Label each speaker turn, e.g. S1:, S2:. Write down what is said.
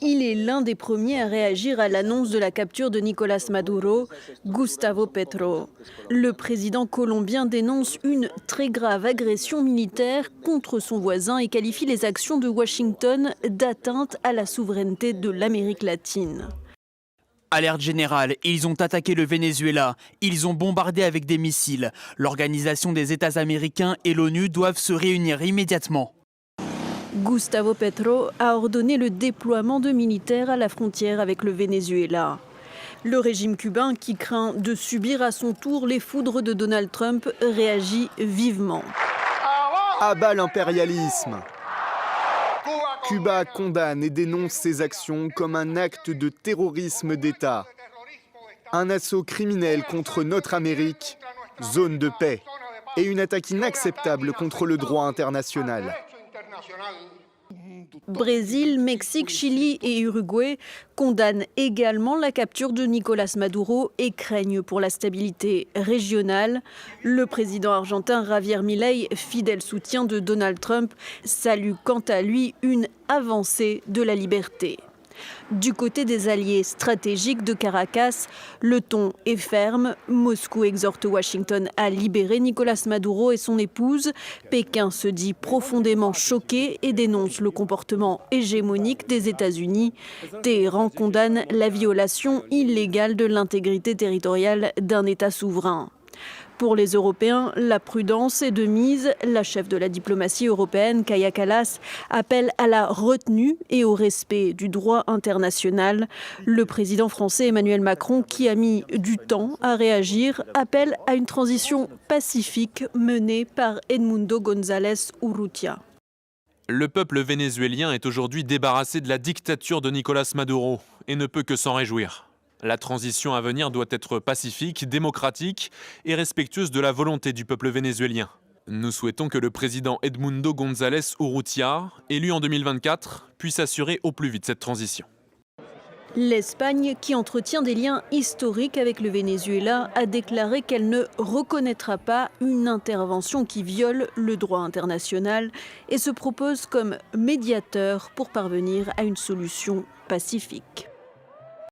S1: Il est l'un des premiers à réagir à l'annonce de la capture de Nicolás Maduro, Gustavo Petro. Le président colombien dénonce une très grave agression militaire contre son voisin et qualifie les actions de Washington d'atteinte à la souveraineté de l'Amérique latine.
S2: Alerte générale, ils ont attaqué le Venezuela, ils ont bombardé avec des missiles. L'Organisation des États américains et l'ONU doivent se réunir immédiatement.
S1: Gustavo Petro a ordonné le déploiement de militaires à la frontière avec le Venezuela. Le régime cubain, qui craint de subir à son tour les foudres de Donald Trump, réagit vivement.
S3: À bas l'impérialisme! Cuba condamne et dénonce ces actions comme un acte de terrorisme d'État. Un assaut criminel contre notre Amérique, zone de paix, et une attaque inacceptable contre le droit international.
S1: Brésil, Mexique, Chili et Uruguay condamnent également la capture de Nicolás Maduro et craignent pour la stabilité régionale. Le président argentin Javier Milei, fidèle soutien de Donald Trump, salue quant à lui une avancée de la liberté. Du côté des alliés stratégiques de Caracas, le ton est ferme. Moscou exhorte Washington à libérer Nicolás Maduro et son épouse. Pékin se dit profondément choqué et dénonce le comportement hégémonique des États-Unis. Téhéran condamne la violation illégale de l'intégrité territoriale d'un État souverain. Pour les Européens, la prudence est de mise. La chef de la diplomatie européenne, Kaja Kallas, appelle à la retenue et au respect du droit international. Le président français Emmanuel Macron, qui a mis du temps à réagir, appelle à une transition pacifique menée par Edmundo González Urrutia.
S4: Le peuple vénézuélien est aujourd'hui débarrassé de la dictature de Nicolás Maduro et ne peut que s'en réjouir. La transition à venir doit être pacifique, démocratique et respectueuse de la volonté du peuple vénézuélien. Nous souhaitons que le président Edmundo González Urrutia, élu en 2024, puisse assurer au plus vite cette transition.
S1: L'Espagne, qui entretient des liens historiques avec le Venezuela, a déclaré qu'elle ne reconnaîtra pas une intervention qui viole le droit international et se propose comme médiateur pour parvenir à une solution pacifique.